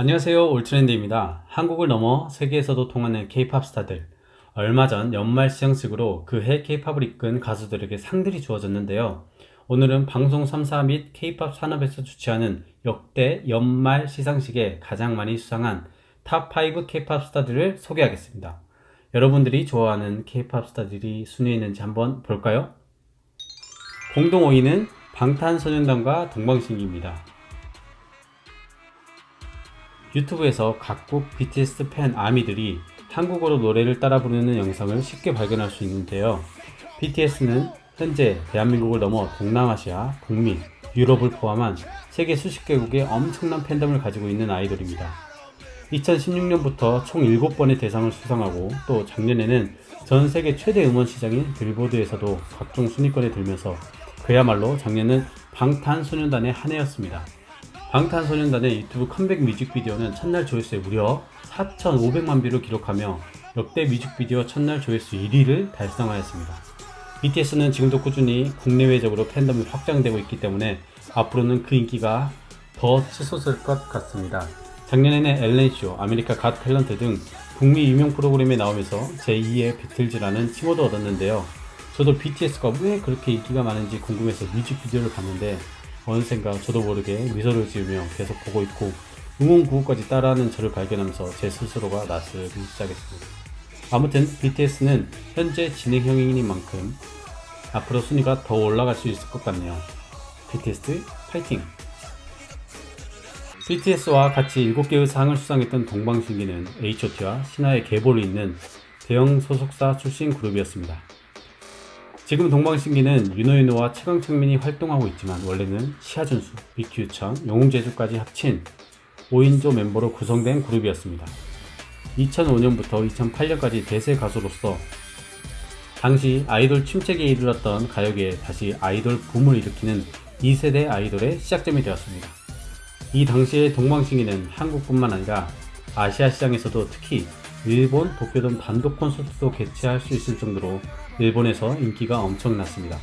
안녕하세요, 올트렌드입니다. 한국을 넘어 세계에서도 통하는 K-팝 스타들. 얼마 전 연말 시상식으로 그해 K-팝을 이끈 가수들에게 상들이 주어졌는데요. 오늘은 방송 3사 및 K-팝 산업에서 주최하는 역대 연말 시상식에 가장 많이 수상한 탑5 K-팝 스타들을 소개하겠습니다. 여러분들이 좋아하는 K-팝 스타들이 순위에 있는지 한번 볼까요? 공동 5위는 방탄소년단과 동방신기입니다. 유튜브에서 각국 BTS 팬 아미들이 한국어로 노래를 따라 부르는 영상을 쉽게 발견할 수 있는데요. BTS는 현재 대한민국을 넘어 동남아시아, 북미, 유럽을 포함한 세계 수십 개국의 엄청난 팬덤을 가지고 있는 아이돌입니다. 2016년부터 총 7번의 대상을 수상하고 또 작년에는 전 세계 최대 음원 시장인 빌보드에서도 각종 순위권에 들면서 그야말로 작년은 방탄소년단의 한 해였습니다. 방탄소년단의 유튜브 컴백 뮤직비디오는 첫날 조회수에 무려 4,500만 뷰를 기록하며 역대 뮤직비디오 첫날 조회수 1위를 달성하였습니다. BTS는 지금도 꾸준히 국내외적으로 팬덤이 확장되고 있기 때문에 앞으로는 그 인기가 더 치솟을 것 같습니다. 작년에는 엘렌쇼, 아메리카 갓 탤런트 등 북미 유명 프로그램에 나오면서 제2의 비틀즈라는 칭호도 얻었는데요. 저도 BTS가 왜 그렇게 인기가 많은지 궁금해서 뮤직비디오를 봤는데 어느샌가 저도 모르게 미소를 지으며 계속 보고 있고 응원 구호까지 따라하는 저를 발견하면서 제 스스로가 낯설기 시작했습니다. 아무튼 BTS는 현재 진행형인 만큼 앞으로 순위가 더 올라갈 수 있을 것 같네요. BTS 파이팅! BTS와 같이 7개의 상을 수상했던 동방신기는 H.O.T와 신화의 계보를 잇는 대형 소속사 출신 그룹이었습니다. 지금 동방신기는 윤호윤호와 최강창민이 활동하고 있지만 원래는 시아준수, 미키우천, 영웅제주까지 합친 5인조 멤버로 구성된 그룹이었습니다. 2005년부터 2008년까지 대세 가수로서 당시 아이돌 침체기에 이르렀던 가요계에 다시 아이돌 붐을 일으키는 2세대 아이돌의 시작점이 되었습니다. 이 당시의 동방신기는 한국뿐만 아니라 아시아 시장에서도 특히 일본 도쿄돔 단독 콘서트도 개최할 수 있을 정도로 일본에서 인기가 엄청났습니다.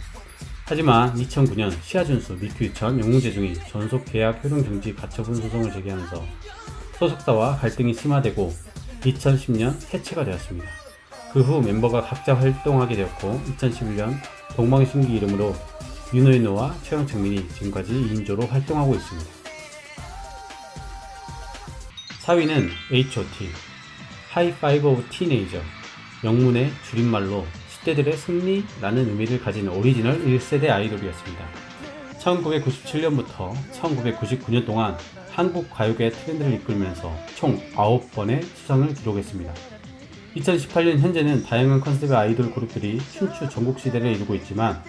하지만 2009년 시아준수, 미큐이천, 영웅제중이 전속 계약 효력 정지 가처분 소송을 제기하면서 소속사와 갈등이 심화되고 2010년 해체가 되었습니다. 그 후 멤버가 각자 활동하게 되었고 2011년 동방신기 이름으로 윤호윤호와 최강창민이 지금까지 2인조로 활동하고 있습니다. 4위는 H.O.T. 하이파이브 오브 티네이저, 영문의 줄임말로 10대들의 승리라는 의미를 가진 오리지널 1세대 아이돌이었습니다. 1997년부터 1999년 동안 한국 가요계 트렌드를 이끌면서 총 9번의 수상을 기록했습니다. 2018년 현재는 다양한 컨셉의 아이돌 그룹들이 춘추 전국시대를 이루고 있지만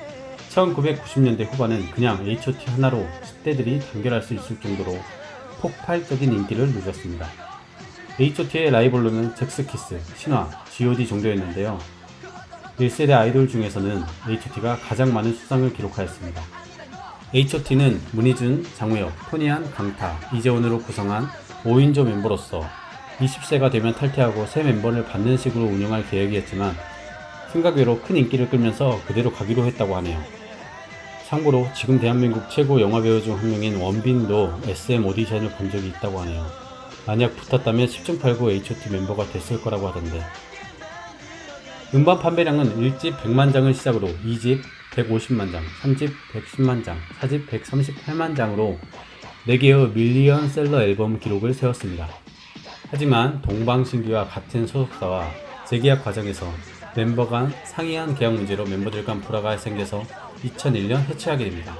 1990년대 후반은 그냥 H.O.T 하나로 10대들이 단결할 수 있을 정도로 폭발적인 인기를 누렸습니다. H.O.T의 라이벌로는 잭스키스, 신화, G.O.D 정도였는데요. 1세대 아이돌 중에서는 H.O.T가 가장 많은 수상을 기록하였습니다. H.O.T는 문희준, 장우혁, 토니안, 강타, 이재원으로 구성한 5인조 멤버로서 20세가 되면 탈퇴하고 새 멤버를 받는 식으로 운영할 계획이었지만 생각외로 큰 인기를 끌면서 그대로 가기로 했다고 하네요. 참고로 지금 대한민국 최고 영화배우 중 한 명인 원빈도 SM 오디션을 본 적이 있다고 하네요. 만약 붙었다면 10중 8구 H.O.T 멤버가 됐을 거라고 하던데. 음반 판매량은 1집 100만 장을 시작으로 2집 150만 장, 3집 110만 장, 4집 138만 장으로 4개의 밀리언셀러 앨범 기록을 세웠습니다. 하지만 동방신기와 같은 소속사와 재계약 과정에서 멤버 간 상이한 계약 문제로 멤버들 간 불화가 생겨서 2001년 해체하게 됩니다.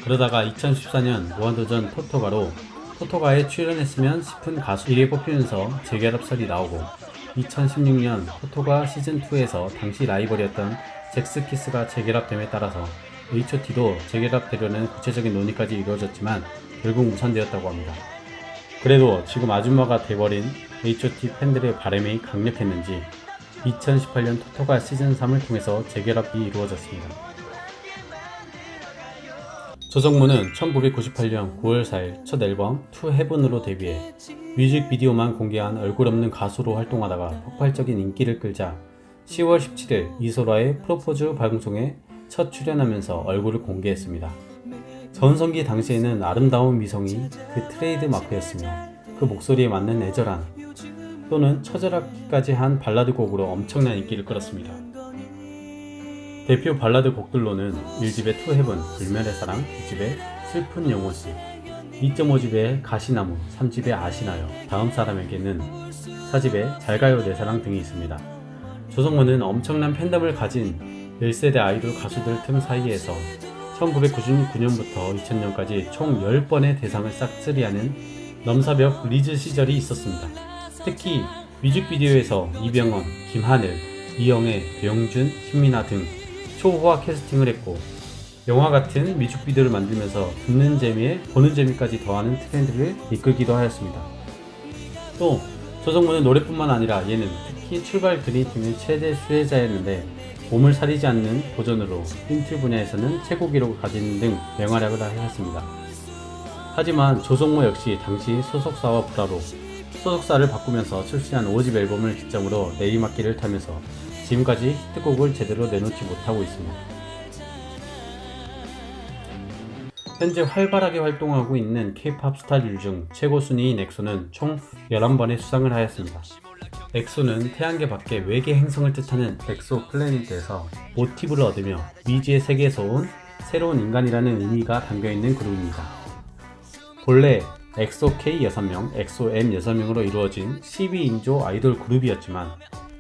그러다가 2014년 무한도전 토토가로 토토가에 출연했으면 싶은 가수 1위에 뽑히면서 재결합설이 나오고 2016년 토토가 시즌2에서 당시 라이벌이었던 잭스키스가 재결합됨에 따라서 H.O.T도 재결합되려는 구체적인 논의까지 이루어졌지만 결국 무산되었다고 합니다. 그래도 지금 아줌마가 돼버린 H.O.T 팬들의 바람이 강력했는지 2018년 토토가 시즌3을 통해서 재결합이 이루어졌습니다. 조성모는 1998년 9월 4일 첫 앨범 투 헤븐으로 데뷔해 뮤직비디오만 공개한 얼굴 없는 가수로 활동하다가 폭발적인 인기를 끌자 10월 17일 이소라의 프로포즈 방송에 첫 출연하면서 얼굴을 공개했습니다. 전성기 당시에는 아름다운 미성이 그 트레이드 마크였으며 그 목소리에 맞는 애절한 또는 처절하기까지 한 발라드 곡으로 엄청난 인기를 끌었습니다. 대표 발라드 곡들로는 1집의 To Heaven, 불멸의 사랑, 2집의 슬픈 영혼씨, 2.5집의 가시나무, 3집의 아시나요, 다음 사람에게는, 4집의 잘가요 내 사랑 등이 있습니다. 조성모는 엄청난 팬덤을 가진 1세대 아이돌 가수들 틈 사이에서 1999년부터 2000년까지 총 10번의 대상을 싹쓸이하는 넘사벽 리즈 시절이 있었습니다. 특히 뮤직비디오에서 이병헌, 김하늘, 이영애, 배용준, 신민아 등 초호화 캐스팅을 했고 영화 같은 뮤직비디오를 만들면서 듣는 재미에 보는 재미까지 더하는 트렌드를 이끌기도 하였습니다. 또 조성모는 노래뿐만 아니라 예능, 특히 출발 드림팀의 최대 수혜자였는데 몸을 사리지 않는 도전으로 힌트 분야에서는 최고 기록을 가지는 등 맹활약을 하였습니다. 하지만 조성모 역시 당시 소속사와 불화로 소속사를 바꾸면서 출시한 5집 앨범을 기점으로 내리막길을 타면서 지금까지 히트곡을 제대로 내놓지 못하고 있습니다. 현재 활발하게 활동하고 있는 K-POP 스타들 중 최고 순위인 엑소는 총 11번의 수상을 하였습니다. 엑소는 태양계 밖의 외계 행성을 뜻하는 엑소 플래닛에서 모티브를 얻으며 미지의 세계에서 온 새로운 인간이라는 의미가 담겨있는 그룹입니다. 본래 엑소 K 6명, 엑소 M 6명으로 이루어진 12인조 아이돌 그룹이었지만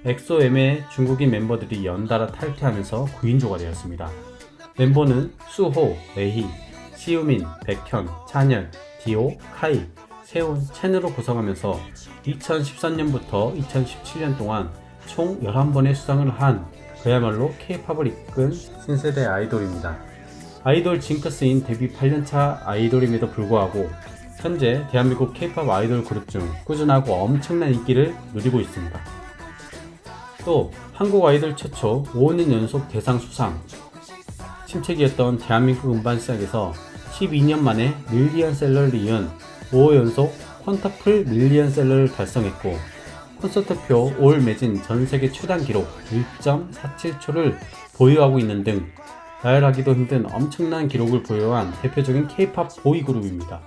엑소 M의 중국인 멤버들이 연달아 탈퇴하면서 9인조가 되었습니다. 멤버는 수호, 레희, 시우민, 백현, 찬열, 디오, 카이, 세온, 첸으로 구성하면서 2013년부터 2017년 동안 총 11번의 수상을 한 그야말로 K-POP을 이끈 신세대 아이돌입니다. 아이돌 징크스인 데뷔 8년차 아이돌임에도 불구하고 현재 대한민국 K-POP 아이돌 그룹 중 꾸준하고 엄청난 인기를 누리고 있습니다. 또 한국 아이돌 최초 5년 연속 대상 수상, 침체기였던 대한민국 음반 시장에서 12년 만에 밀리언셀러를 이은 5호 연속 퀀터플 밀리언셀러를 달성했고 콘서트표 올 매진 전세계 최단 기록 1.47초를 보유하고 있는 등 나열하기도 힘든 엄청난 기록을 보유한 대표적인 K-POP 보이그룹입니다.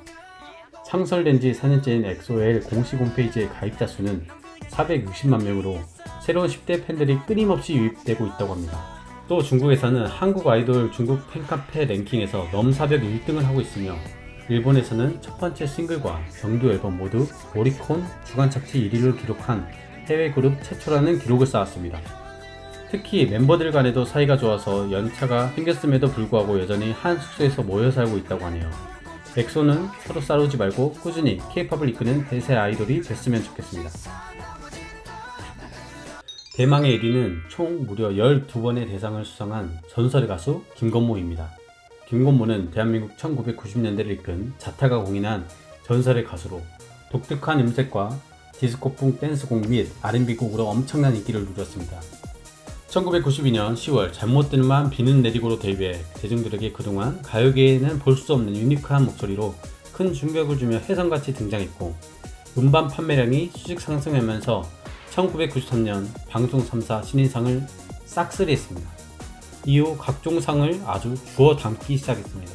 창설된 지 4년째인 엑소엘 공식 홈페이지의 가입자 수는 460만 명으로 새로운 10대 팬들이 끊임없이 유입되고 있다고 합니다. 또 중국에서는 한국 아이돌 중국 팬카페 랭킹에서 넘사벽 1등을 하고 있으며 일본에서는 첫 번째 싱글과 정규 앨범 모두 오리콘 주간 차트 1위를 기록한 해외 그룹 최초라는 기록을 쌓았습니다. 특히 멤버들 간에도 사이가 좋아서 연차가 생겼음에도 불구하고 여전히 한 숙소에서 모여 살고 있다고 하네요. 엑소는 서로 싸우지 말고 꾸준히 K-POP을 이끄는 대세 아이돌이 됐으면 좋겠습니다. 대망의 1위는 총 무려 12번의 대상을 수상한 전설의 가수 김건모입니다. 김건모는 대한민국 1990년대를 이끈 자타가 공인한 전설의 가수로 독특한 음색과 디스코풍 댄스곡 및 R&B 곡으로 엄청난 인기를 누렸습니다. 1992년 10월 잘못된만 비는 내리고로 데뷔해 대중들에게 그동안 가요계에는 볼 수 없는 유니크한 목소리로 큰 충격을 주며 혜성같이 등장했고 음반 판매량이 수직 상승하면서 1993년 방송 3사 신인상을 싹쓸이했습니다. 이후 각종 상을 아주 주워 담기 시작했습니다.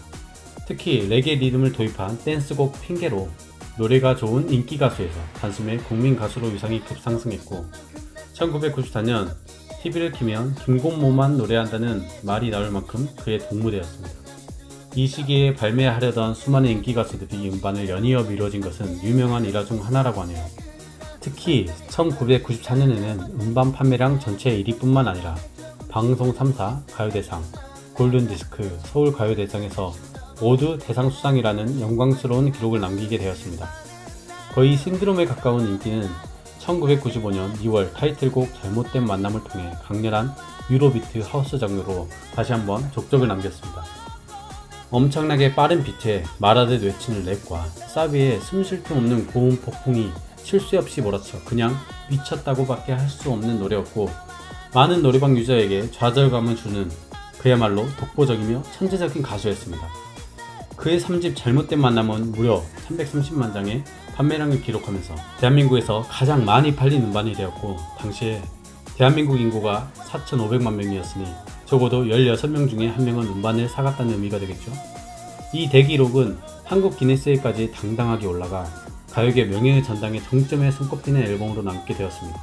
특히 레게 리듬을 도입한 댄스곡 핑계로 노래가 좋은 인기 가수에서 단숨에 국민 가수로 위상이 급상승했고 1994년 TV를 키면 김건모만 노래한다는 말이 나올 만큼 그의 동무되었습니다. 이 시기에 발매하려던 수많은 인기 가수들이 음반을 연이어 미뤄진 것은 유명한 일화 중 하나라고 하네요. 특히 1994년에는 음반 판매량 전체 1위뿐만 아니라 방송 3사 가요대상, 골든디스크, 서울가요대상에서 모두 대상 수상이라는 영광스러운 기록을 남기게 되었습니다. 거의 신드롬에 가까운 인기는 1995년 2월 타이틀곡 잘못된 만남을 통해 강렬한 유로비트 하우스 장르로 다시 한번 족적을 남겼습니다. 엄청나게 빠른 비트에 말하듯 외치는 랩과 사비의 숨 쉴 틈 없는 고음 폭풍이 쉴 새 없이 몰아쳐 그냥 미쳤다고밖에 할 수 없는 노래였고 많은 노래방 유저에게 좌절감을 주는 그야말로 독보적이며 천재적인 가수였습니다. 그의 3집 잘못된 만남은 무려 330만 장의 판매량을 기록하면서 대한민국에서 가장 많이 팔린 음반이 되었고 당시에 대한민국 인구가 4,500만 명이었으니 적어도 16명 중에 1명은 음반을 사갔다는 의미가 되겠죠. 이 대기록은 한국 기네스에까지 당당하게 올라가 가요계 명예의 전당의 정점에 손꼽히는 앨범으로 남게 되었습니다.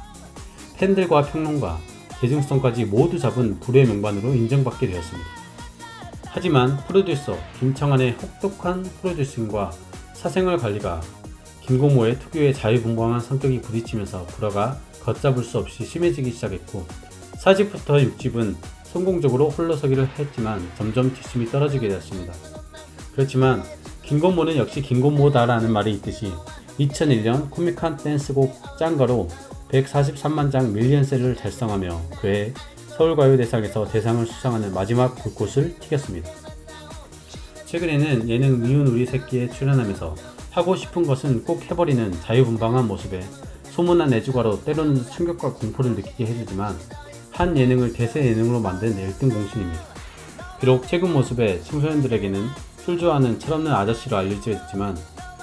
팬들과 평론가, 대중성까지 모두 잡은 불의 명반으로 인정받게 되었습니다. 하지만 프로듀서 김청한의 혹독한 프로듀싱과 사생활 관리가 김고모의 특유의 자유분방한 성격이 부딪히면서 불화가 걷잡을 수 없이 심해지기 시작했고 4집부터 6집은 성공적으로 홀로서기를 했지만 점점 뒷심이 떨어지게 되었습니다. 그렇지만 김고모는 역시 김고모다라는 말이 있듯이 2001년 코믹한 댄스곡 짱가로 143만 장 밀리언셀을 달성하며 그해 서울가요대상에서 대상을 수상하는 마지막 불꽃을 튀겼습니다. 최근에는 예능 미운 우리 새끼에 출연하면서 하고 싶은 것은 꼭 해버리는 자유분방한 모습에 소문난 애주가로 때로는 충격과 공포를 느끼게 해주지만 한 예능을 대세 예능으로 만든 1등 공신입니다. 비록 최근 모습에 청소년들에게는 술 좋아하는 철없는 아저씨로 알려지겠지만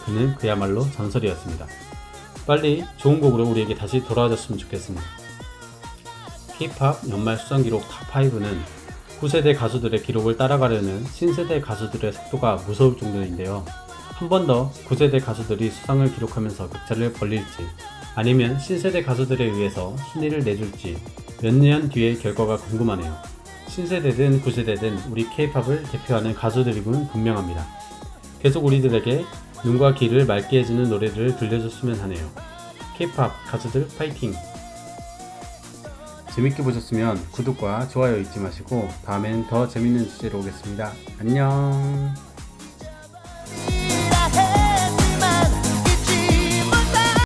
그는 그야말로 전설이었습니다. 빨리 좋은 곡으로 우리에게 다시 돌아와줬으면 좋겠습니다. K-POP 연말 수상 기록 탑5는 9세대 가수들의 기록을 따라가려는 신세대 가수들의 속도가 무서울 정도인데요. 한 번 더 9세대 가수들이 수상을 기록하면서 격차를 벌릴지 아니면 신세대 가수들에 의해서 순위를 내줄지 몇 년 뒤의 결과가 궁금하네요. 신세대든 9세대든 우리 K-POP을 대표하는 가수들이군 분명합니다. 계속 우리들에게 눈과 귀를 맑게 해주는 노래들을 들려줬으면 하네요. K-POP 가수들 파이팅! 재밌게 보셨으면 구독과 좋아요 잊지 마시고 다음엔 더 재밌는 주제로 오겠습니다. 안녕.